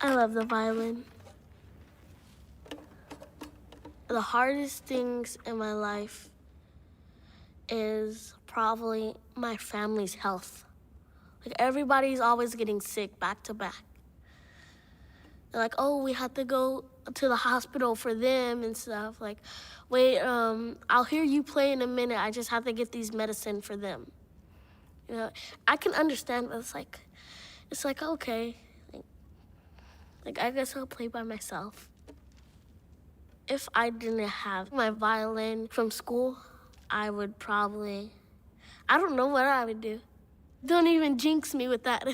I love the violin. The hardest things in my life is probably my family's health. Like, everybody's always getting sick back to back. They're like, oh, we have to go to the hospital for them and stuff. Like, wait, I'll hear you play in a minute. I just have to get these medicine for them. You know, I can understand, but it's like okay. Like, I guess I'll play by myself. If I didn't have my violin from school, I would probably, I don't know what I would do. Don't even jinx me with that.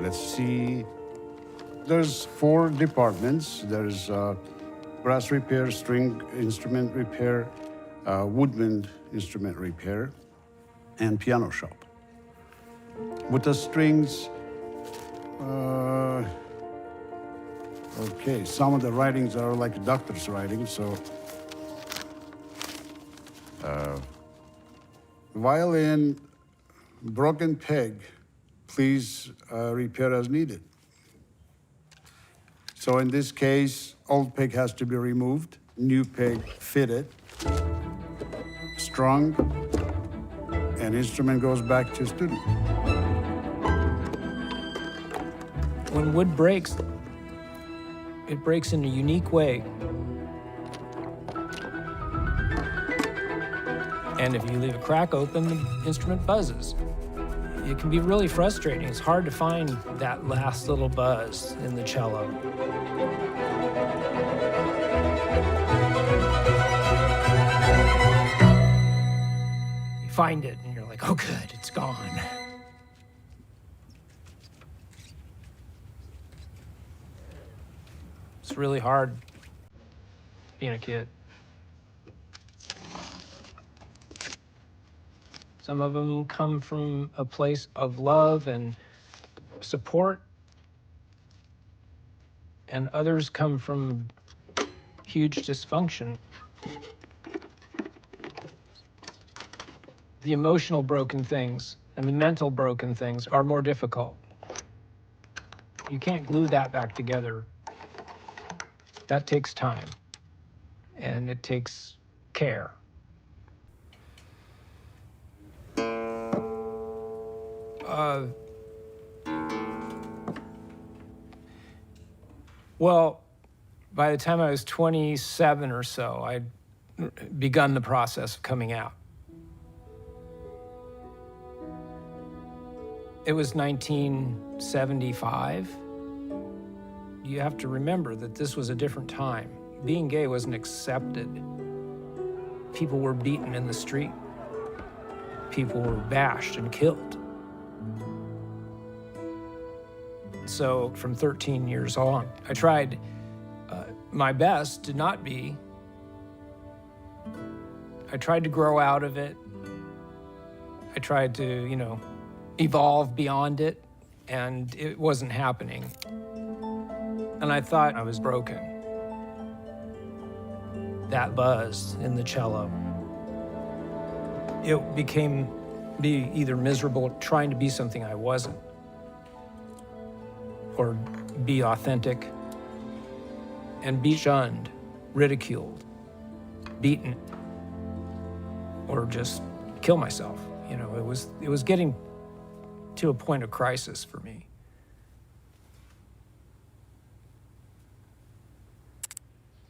Let's see. There's 4 departments. There's brass repair, string instrument repair, woodwind instrument repair, and piano shop. With the strings, okay, some of the writings are like doctor's writing, so violin, broken peg, please repair as needed. So in this case, old peg has to be removed, new peg fitted, strung, and instrument goes back to student. When wood breaks, it breaks in a unique way. And if you leave a crack open, the instrument buzzes. It can be really frustrating. It's hard to find that last little buzz in the cello. You find it and you're like, oh good, it's gone. It's really hard being a kid. Some of them come from a place of love and support, and others come from huge dysfunction. The emotional broken things and the mental broken things are more difficult. You can't glue that back together. That takes time, and it takes care. Well, by the time I was 27 or so, I'd begun the process of coming out. It was 1975. You have to remember that this was a different time. Being gay wasn't accepted. People were beaten in the street. People were bashed and killed. So from 13 years on, I tried my best to not be I tried to grow out of it. I tried to, evolve beyond it, and it wasn't happening. And I thought I was broken. That buzz in the cello, it became be either miserable trying to be something I wasn't, or be authentic and be shunned, ridiculed, beaten, or just kill myself. It was getting to a point of crisis for me.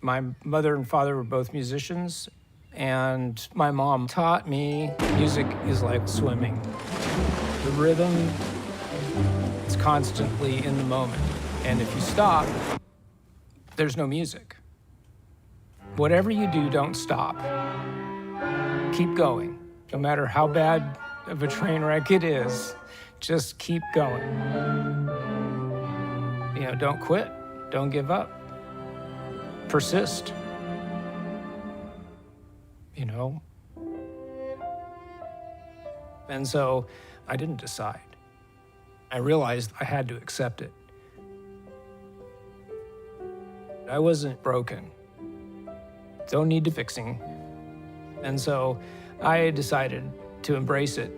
My mother and father were both musicians, and my mom taught me music is like swimming. The rhythm is constantly in the moment, and if you stop, there's no music. Whatever you do, don't stop. Keep going. No matter how bad of a train wreck it is, just keep going. Don't quit. Don't give up. Persist. And so I didn't decide. I realized I had to accept it. I wasn't broken. Don't need to fixing. And so I decided to embrace it.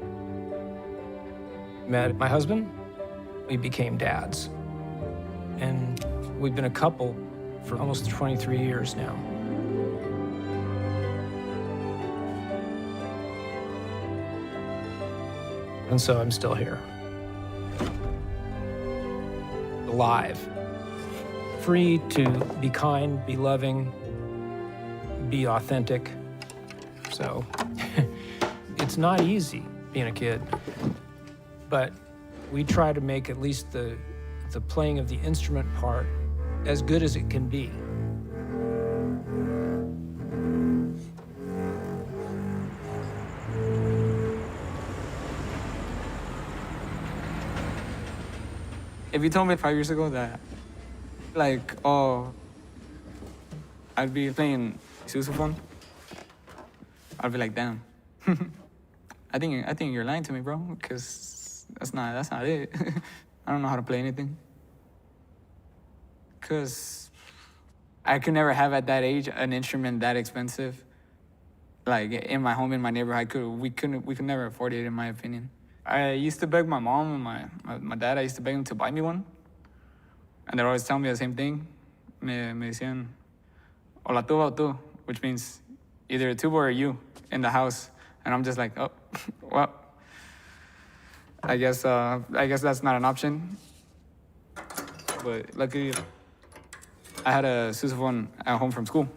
Met my husband, we became dads. And we've been a couple for almost 23 years now. And so I'm still here. Alive. Free to be kind, be loving, be authentic. So it's not easy being a kid, but we try to make at least the playing of the instrument part as good as it can be. If you told me 5 years ago that, I'd be playing sousaphone, I'd be like, damn. I think you're lying to me, bro, because that's not it. I don't know how to play anything. Because I could never have at that age an instrument that expensive. Like in my home, in my neighborhood, we could never afford it, in my opinion. I used to beg my mom and my dad, I used to beg them to buy me one. And they'd always tell me the same thing. Me decían, o la tuba o tú, which means either a tuba or you in the house. And I'm just like, oh, well, I guess that's not an option. But luckily, I had a sousaphone at home from school.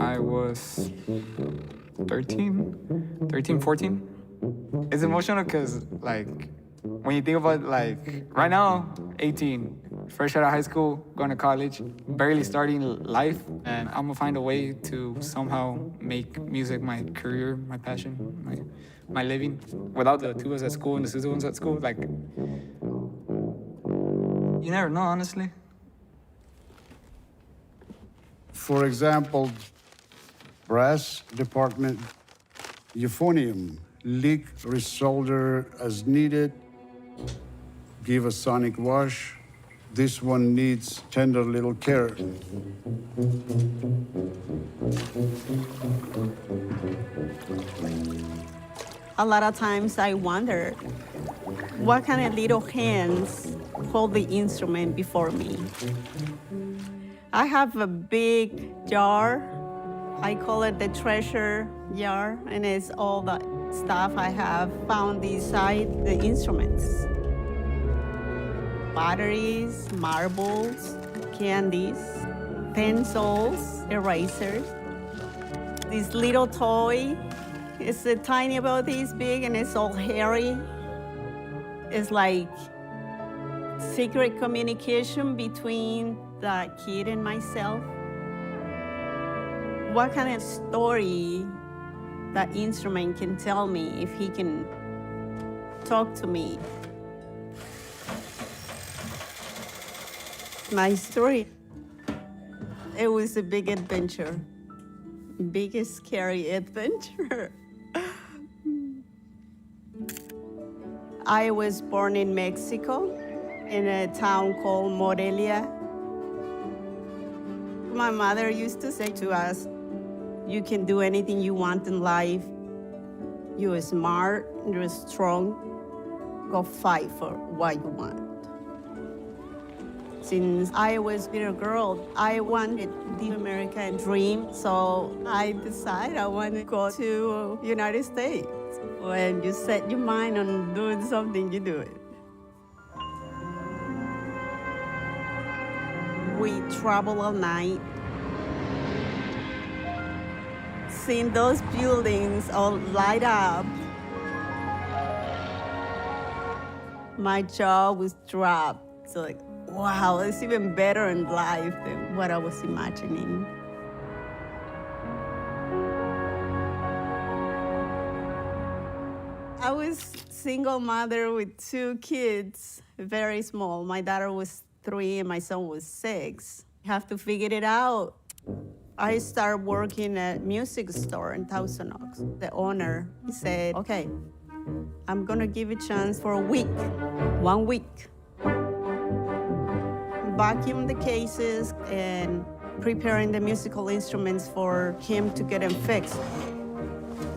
I was 13, 14. It's emotional because, when you think about, right now, 18, fresh out of high school, going to college, barely starting life, and I'm gonna find a way to somehow make music my career, my passion, my living. Without the tubas at school and the sousaphones at school, you never know, honestly. For example, brass department, euphonium, leak, resolder as needed, give a sonic wash. This one needs tender little care. A lot of times I wonder what kind of little hands hold the instrument before me. I have a big jar. I call it the treasure jar, and it's all the stuff I have found inside the instruments. Batteries, marbles, candies, pencils, erasers. This little toy is a tiny about this big and it's all hairy. It's like secret communication between the kid and myself. What kind of story that instrument can tell me if he can talk to me? My story. It was a big adventure, biggest scary adventure. I was born in Mexico, in a town called Morelia. My mother used to say to us, you can do anything you want in life. You're smart, you're strong, go fight for what you want. Since I was a little girl, I wanted the American dream, so I decided I want to go to United States. When you set your mind on doing something, you do it. We travel all night, seeing those buildings all light up. My jaw was dropped. So like, wow, it's even better in life than what I was imagining. I was single mother with 2 kids, very small. My daughter was 3 and my son was 6. You have to figure it out. I started working at a music store in Thousand Oaks. The owner, he said, okay, I'm gonna give you a chance for a week, 1 week. Vacuum the cases and preparing the musical instruments for him to get them fixed.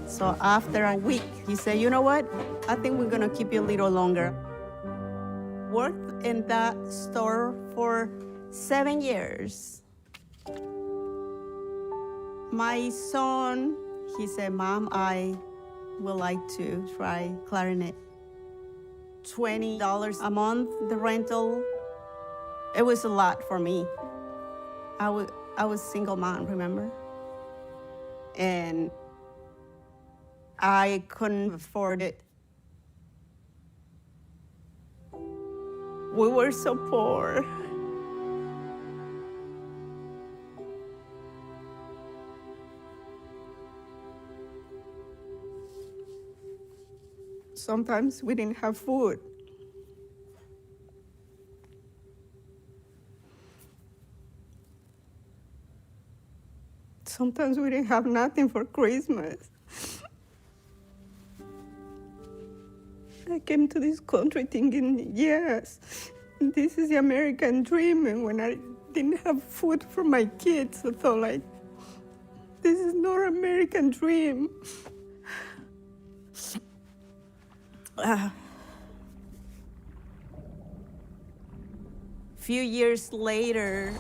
So after a week, he said, you know what? I think we're gonna keep you a little longer. Worked in that store for 7 years. My son, he said, Mom, I would like to try clarinet. $20 a month, the rental. It was a lot for me. I was single mom, remember? And I couldn't afford it. We were so poor. Sometimes we didn't have food. Sometimes we didn't have nothing for Christmas. I came to this country thinking, yes, this is the American dream. And when I didn't have food for my kids, I thought like, this is not an American dream. Few years later,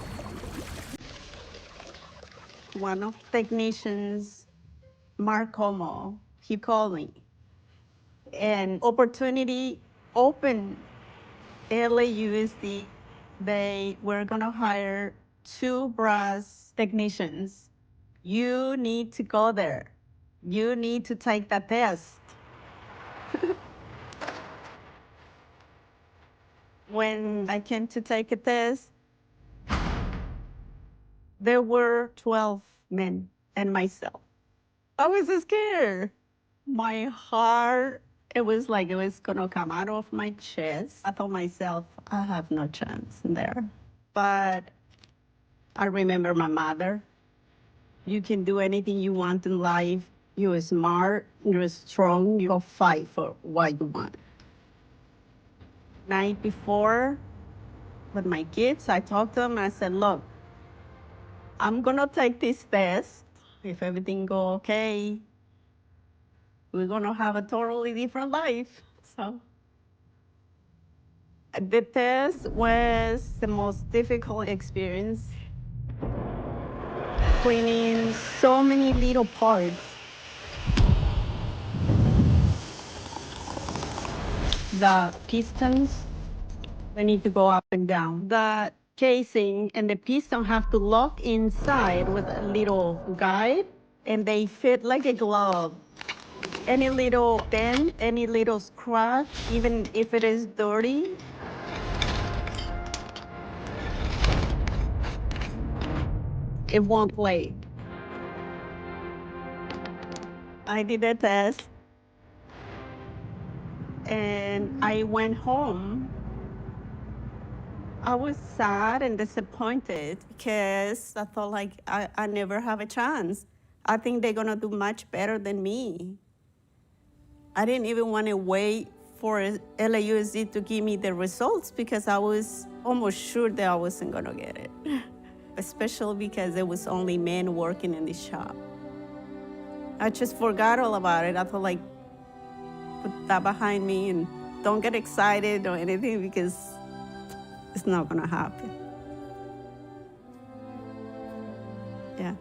one of the technicians, Mark Como, he called me. And opportunity opened. LAUSD, they were gonna hire 2 brass technicians. You need to go there. You need to take the test. When I came to take a test, there were 12 men and myself. I was scared. My heart, it was like it was gonna come out of my chest. I thought myself, I have no chance in there. But I remember my mother. You can do anything you want in life. You're smart, you're strong, you go fight for what you want. Night before, with my kids, I talked to them and I said, look, I'm gonna take this test. If everything go okay, we're gonna have a totally different life. So the test was the most difficult experience. Cleaning so many little parts. The pistons, they need to go up and down. The casing and the piston have to lock inside with a little guide, and they fit like a glove. Any little dent, any little scratch, even if it is dirty, it won't play. I did a test, and I went home. I was sad and disappointed because I thought like I never have a chance. I think they're gonna do much better than me. I didn't even want to wait for LAUSD to give me the results because I was almost sure that I wasn't gonna get it. Especially because there was only men working in the shop. I just forgot all about it. I thought like, put that behind me and don't get excited or anything because it's not gonna happen. Yeah.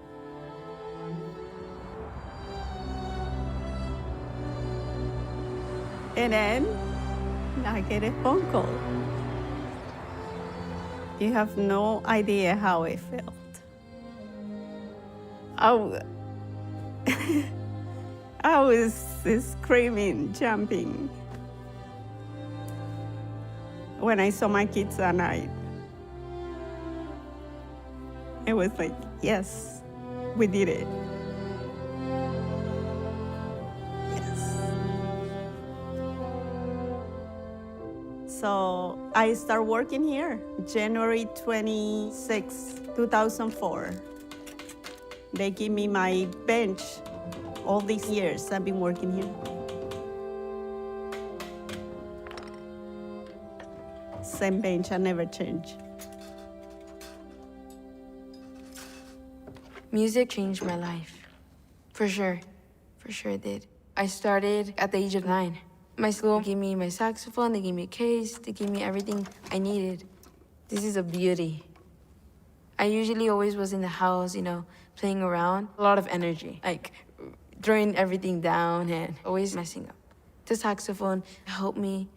And then I get a phone call. You have no idea how I felt. I was screaming, jumping. When I saw my kids that night, it was like, yes, we did it. Yes. So I started working here, January 26, 2004. They give me my bench all these years I've been working here. Same bench, I never change. Music changed my life. For sure it did. I started at the age of 9. My school gave me my saxophone, they gave me a case, they gave me everything I needed. This is a beauty. I usually always was in the house, playing around. A lot of energy, like throwing everything down and always messing up. The saxophone helped me,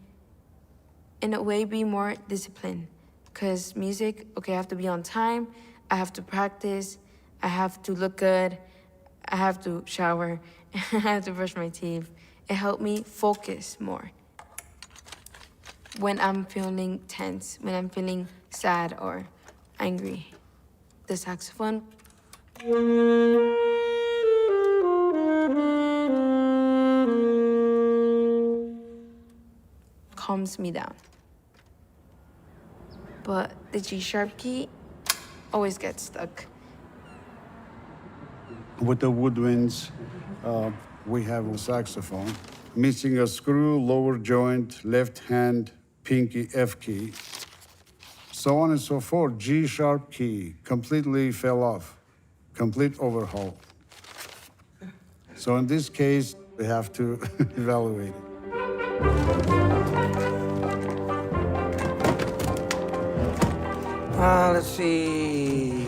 in a way, be more disciplined. Because music, okay, I have to be on time, I have to practice, I have to look good, I have to shower, I have to brush my teeth. It helped me focus more. When I'm feeling tense, when I'm feeling sad or angry, the saxophone calms me down. But the G-sharp key always gets stuck. With the woodwinds, we have a saxophone. Missing a screw, lower joint, left hand, pinky, F key. So on and so forth. G-sharp key completely fell off. Complete overhaul. So in this case, we have to evaluate it. Let's see.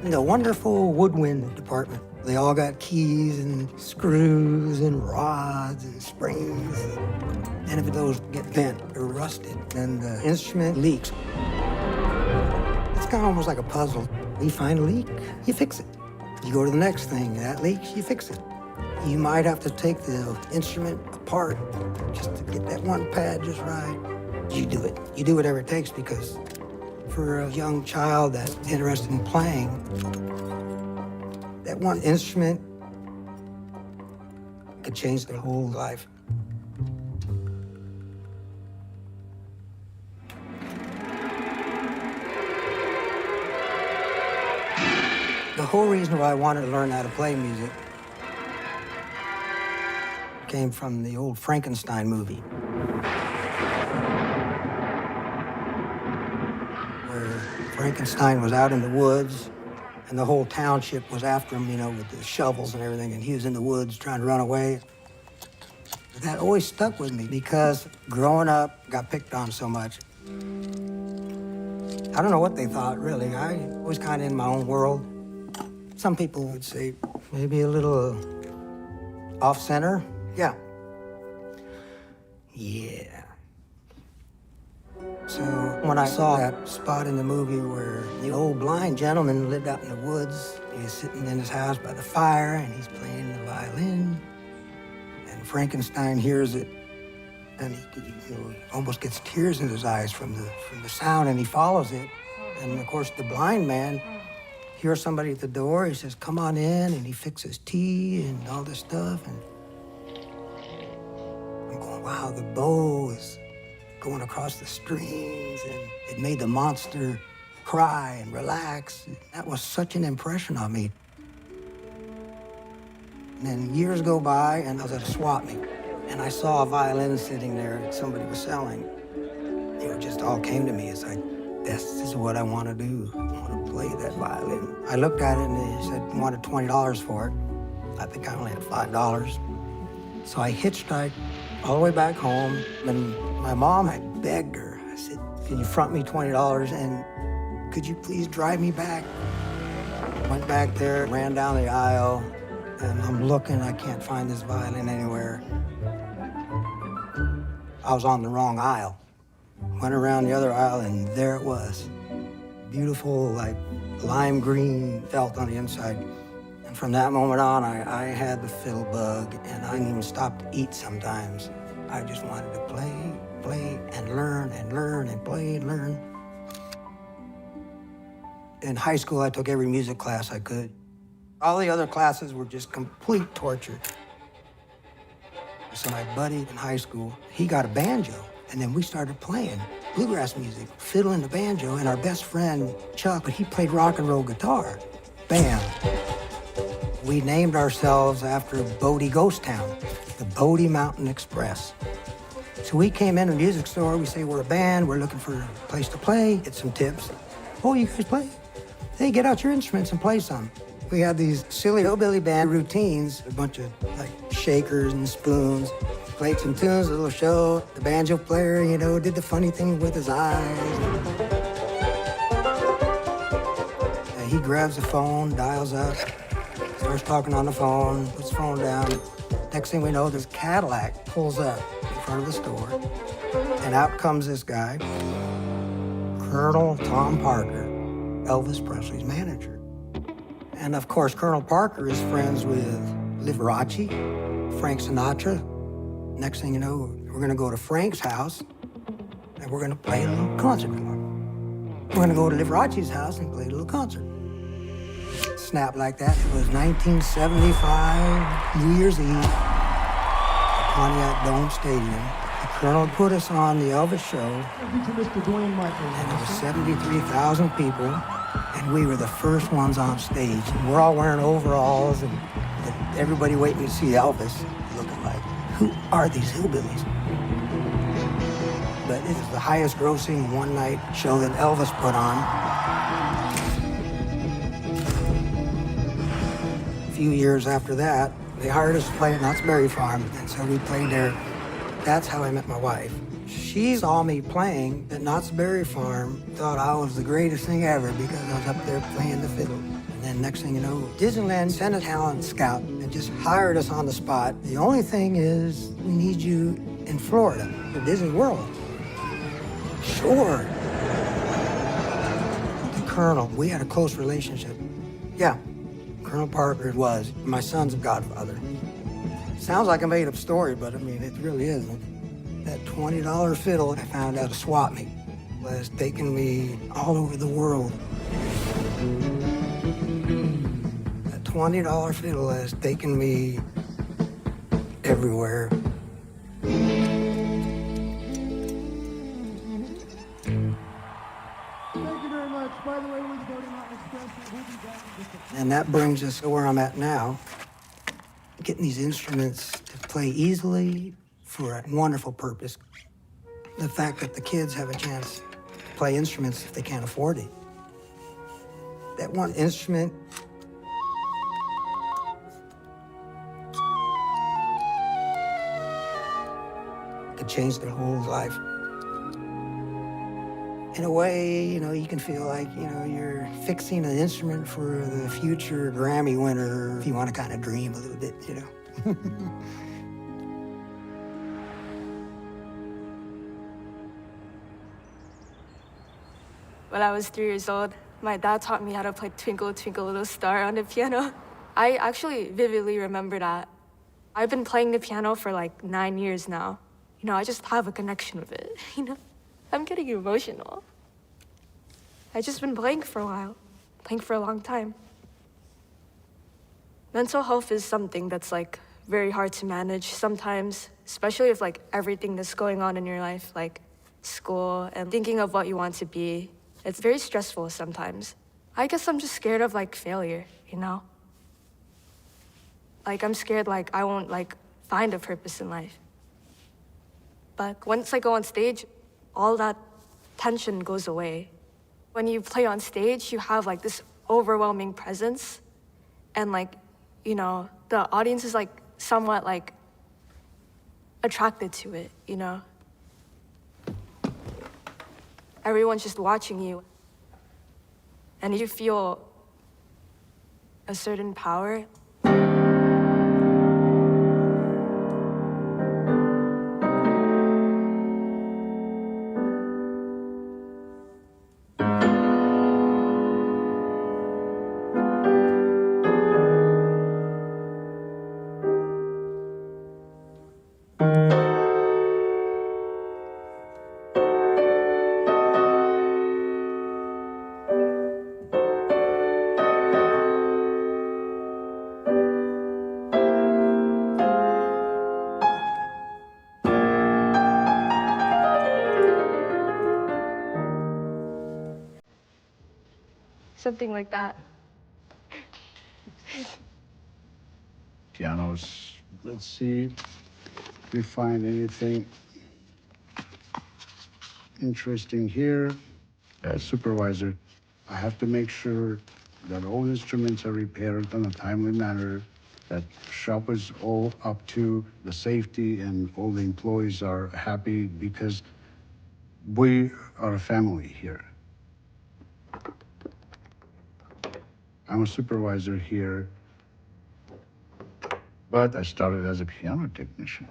The wonderful woodwind department. They all got keys and screws and rods and springs. And if those get bent or rusted, then the instrument leaks. It's kind of almost like a puzzle. You find a leak, you fix it. You go to the next thing, that leaks, you fix it. You might have to take the instrument apart just to get that one pad just right. You do it. You do whatever it takes because for a young child that's interested in playing, that one instrument could change their whole life. The whole reason why I wanted to learn how to play music came from the old Frankenstein movie, where Frankenstein was out in the woods and the whole township was after him, with the shovels and everything, and he was in the woods trying to run away. That always stuck with me because growing up, got picked on so much. I don't know what they thought, really. I was kind of in my own world. Some people would say maybe a little off-center. Yeah. So when I saw that spot in the movie where the old blind gentleman lived out in the woods, he was sitting in his house by the fire and he's playing the violin, and Frankenstein hears it, and he almost gets tears in his eyes from the sound, and he follows it. And of course the blind man hears somebody at the door. He says, "Come on in," and he fixes tea and all this stuff. And I'm going, wow, the bow is going across the strings, and it made the monster cry and relax. That was such an impression on me. And then years go by, and I was at a swap meet, and I saw a violin sitting there that somebody was selling. It just all came to me. It's like, this is what I want to do. I want to play that violin. I looked at it, and they said wanted $20 for it. I think I only had $5. So I hitchhiked all the way back home, and my mom had begged her. I said, can you front me $20, and could you please drive me back? Went back there, ran down the aisle, and I'm looking, I can't find this violin anywhere. I was on the wrong aisle. Went around the other aisle, and there it was. Beautiful, like, lime green felt on the inside. And from that moment on, I had the fiddle bug, and I didn't even stop to eat sometimes. I just wanted to play, and learn, and learn, and play, and learn. In high school, I took every music class I could. All the other classes were just complete torture. So my buddy in high school, he got a banjo, and then we started playing bluegrass music, fiddle and the banjo, and our best friend, Chuck, he played rock and roll guitar. Bam. We named ourselves after Bodie Ghost Town, the Bodie Mountain Express. So we came in a music store, we say we're a band, we're looking for a place to play, get some tips. Oh, you guys play? Hey, get out your instruments and play some. We had these silly hillbilly band routines, a bunch of like shakers and spoons. Played some tunes, a little show. The banjo player, you know, did the funny thing with his eyes. And he grabs the phone, dials up, starts talking on the phone, puts the phone down. Next thing we know, this Cadillac pulls up in front of the store, and out comes this guy, Colonel Tom Parker, Elvis Presley's manager. And of course, Colonel Parker is friends with Liberace, Frank Sinatra. Next thing you know, we're gonna go to Frank's house, and we're gonna play a little concert for him. We're gonna go to Liberace's house and play a little concert. Snap like that. It was 1975, New Year's Eve, at Pontiac Dome Stadium. The Colonel put us on the Elvis show, and there was 73,000 people, and we were the first ones on stage. And we're all wearing overalls, and everybody waiting to see Elvis, looking like, who are these hillbillies? But it is the highest grossing one-night show that Elvis put on. A few years after that, they hired us to play at Knott's Berry Farm, and so we played there. That's how I met my wife. She saw me playing at Knott's Berry Farm, thought I was the greatest thing ever because I was up there playing the fiddle. And then next thing you know, Disneyland sent a talent scout and just hired us on the spot. The only thing is, we need you in Florida for Disney World. Sure. The Colonel, we had a close relationship. Yeah, Colonel Parker was my son's godfather. Sounds like a made-up story, but I mean, it really isn't. That $20 fiddle I found out a swap meet was taking me all over the world. That $20 fiddle has taken me everywhere. And that brings us to where I'm at now, getting these instruments to play easily for a wonderful purpose. The fact that the kids have a chance to play instruments if they can't afford it. That one instrument could change their whole life. In a way, you know, you can feel like, you know, you're fixing an instrument for the future Grammy winner, if you want to kind of dream a little bit, you know. When I was 3 years old, my dad taught me how to play Twinkle, Twinkle, Little Star on the piano. I actually vividly remember that. I've been playing the piano for like 9 years now. You know, I just have a connection with it, you know? I'm getting emotional. I've just been playing for a while, playing for a long time. Mental health is something that's like very hard to manage sometimes, especially if like everything that's going on in your life, like school and thinking of what you want to be. It's very stressful sometimes. I guess I'm just scared of like failure, you know? Like I'm scared like I won't like find a purpose in life. But once I go on stage, all that tension goes away. When you play on stage, you have like this overwhelming presence, and like, you know, the audience is like somewhat like attracted to it, you know? Everyone's just watching you, and you feel a certain power. Something like that. Pianos. Let's see if we find anything interesting here. As supervisor, I have to make sure that all instruments are repaired in a timely manner, that shop is all up to the safety and all the employees are happy because we are a family here. I'm a supervisor here, but I started as a piano technician.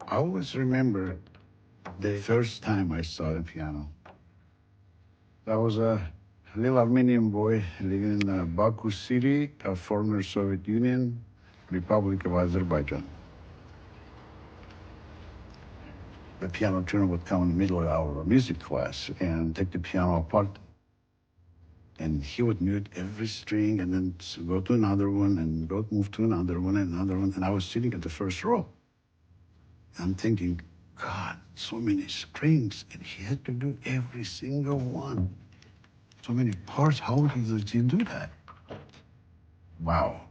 I always remember the first time I saw the piano. I was a little Armenian boy living in Baku city, a former Soviet Union, Republic of Azerbaijan. The piano tuner would come in the middle of our music class and take the piano apart. And he would mute every string and then go to another one and go move to another one and another one. And I was sitting at the first row. I'm thinking, God, so many strings, and he had to do every single one. So many parts, how did he do that? Wow.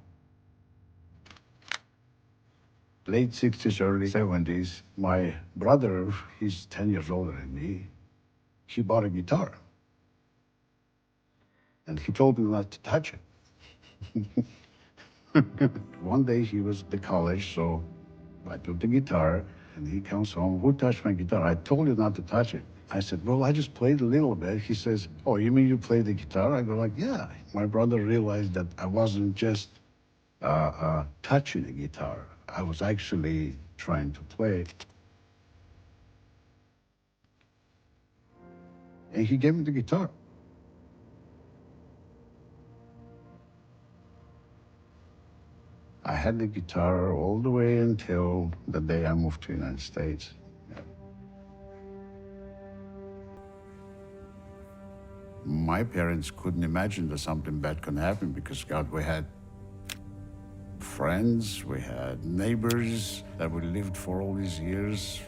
Late 60s, early 70s, my brother, he's 10 years older than me, he bought a guitar. And he told me not to touch it. One day he was at the college, so I took the guitar, and he comes home, who touched my guitar? I told you not to touch it. I said, well, I just played a little bit. He says, oh, you mean you played the guitar? I go like, yeah. My brother realized that I wasn't just touching the guitar. I was actually trying to play it. And he gave me the guitar. I had the guitar all the way until the day I moved to the United States. My parents couldn't imagine that something bad could happen because, God, we had friends, we had neighbors that we lived for all these years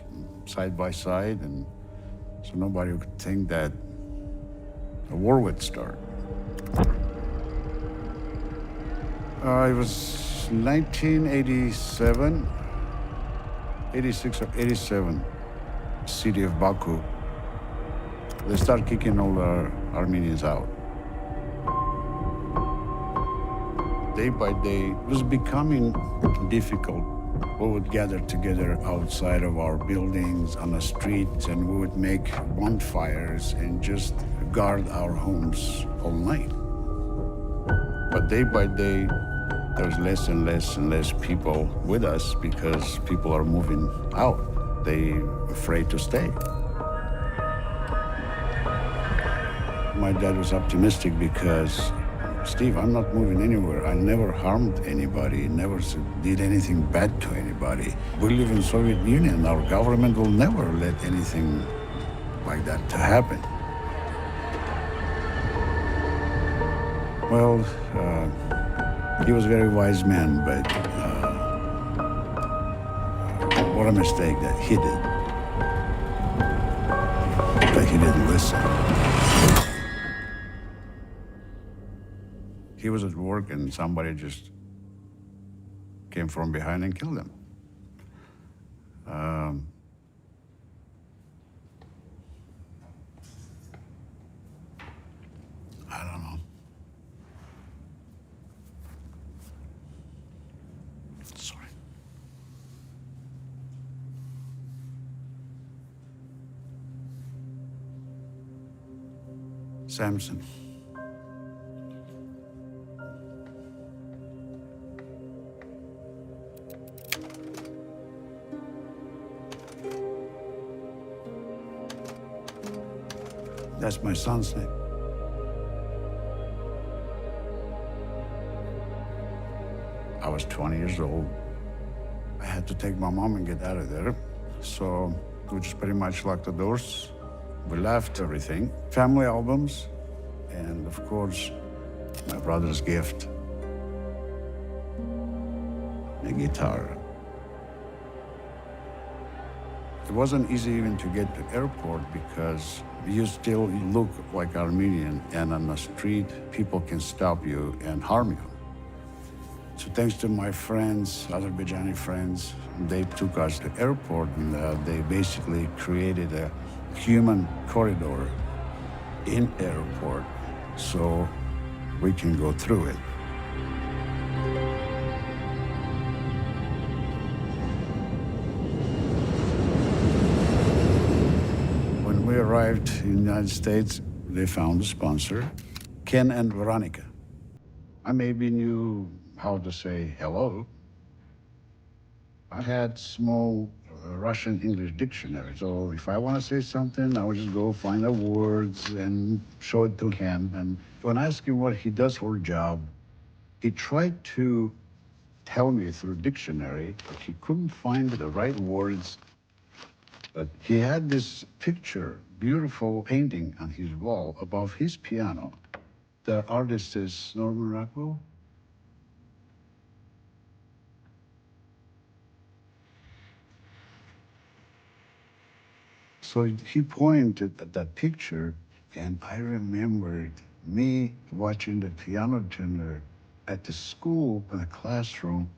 side by side, and so nobody could think that a war would start. It was 1987, 86 or 87, city of Baku. They start kicking all the Armenians out. Day by day, it was becoming difficult. We would gather together outside of our buildings on the streets, and we would make bonfires and just guard our homes all night. But day by day, there's less and less and less people with us because people are moving out. They're afraid to stay. My dad was optimistic because, Steve, I'm not moving anywhere. I never harmed anybody, never did anything bad to anybody. We live in Soviet Union. Our government will never let anything like that to happen. Well, he was a very wise man, but What a mistake that he did. That he didn't listen. He was at work and somebody just came from behind and killed him. I don't know. Sorry. Samson. That's my son's name. I was 20 years old. I had to take my mom and get out of there. So we just pretty much locked the doors. We left everything, family albums, and of course, my brother's gift, a guitar. It wasn't easy even to get to the airport because you still look like Armenian, and on the street, people can stop you and harm you. So thanks to my friends, Azerbaijani friends, they took us to the airport, and they basically created a human corridor in airport so we can go through it. When we arrived in the United States, they found a sponsor, Ken and Veronica. I maybe knew how to say hello. I had small Russian English dictionary, so if I want to say something, I would just go find the words and show it to him. And when I asked him what he does for a job, he tried to tell me through dictionary, but he couldn't find the right words. But he had this picture, beautiful painting on his wall above his piano. The artist is Norman Rockwell. So he pointed at that picture, and I remembered me watching the piano tuner at the school in the classroom.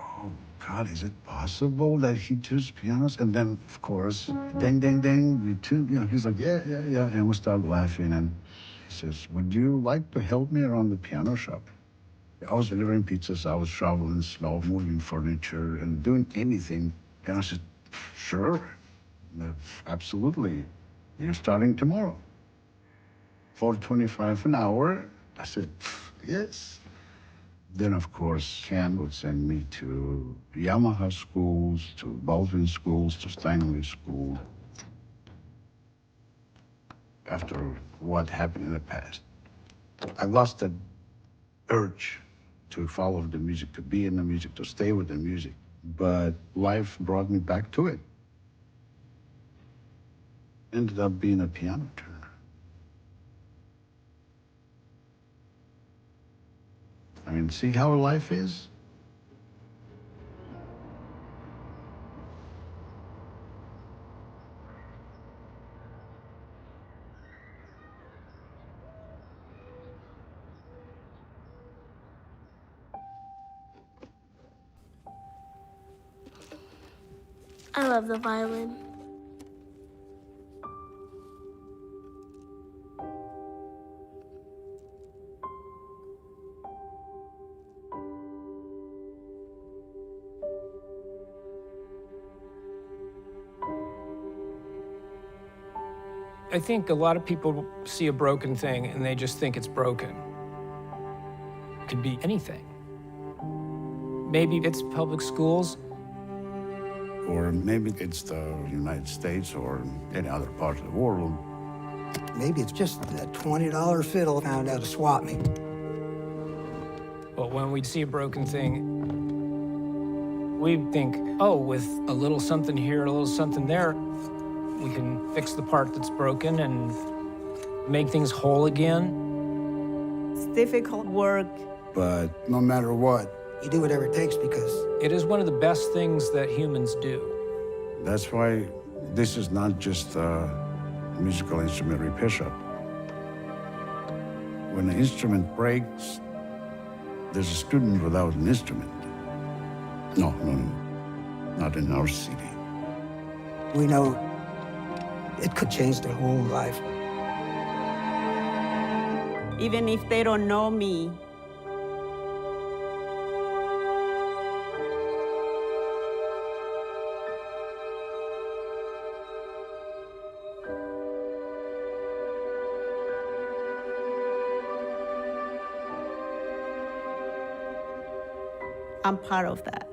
Oh, God, is it possible that he tunes pianos? And then, of course, ding, ding, ding, we tune, he's like, yeah, yeah, yeah. And we started laughing, and he says, would you like to help me around the piano shop? I was delivering pizzas, I was shoveling snow, moving furniture, and doing anything. And I said, sure. Absolutely. You're starting tomorrow. $4.25 an hour. I said, yes. Then, of course, Ken would send me to Yamaha schools, to Baldwin schools, to Steinway school. After what happened in the past, I lost that urge to follow the music, to be in the music, to stay with the music. But life brought me back to it. Ended up being a piano tuner. I mean, see how life is? I love the violin. I think a lot of people see a broken thing and they just think it's broken. It could be anything. Maybe it's public schools. Or maybe it's the United States or any other part of the world. Maybe it's just that $20 fiddle found out to swap me. But when we see a broken thing, we think, oh, with a little something here, a little something there, we can fix the part that's broken and make things whole again. It's difficult work. But no matter what, You do whatever it takes because It is one of the best things that humans do. That's why this is not just a musical instrument repair shop. When an instrument breaks, there's a student without an instrument. No, not in our city. we know it could change their whole life. Even if they don't know me, I'm part of that.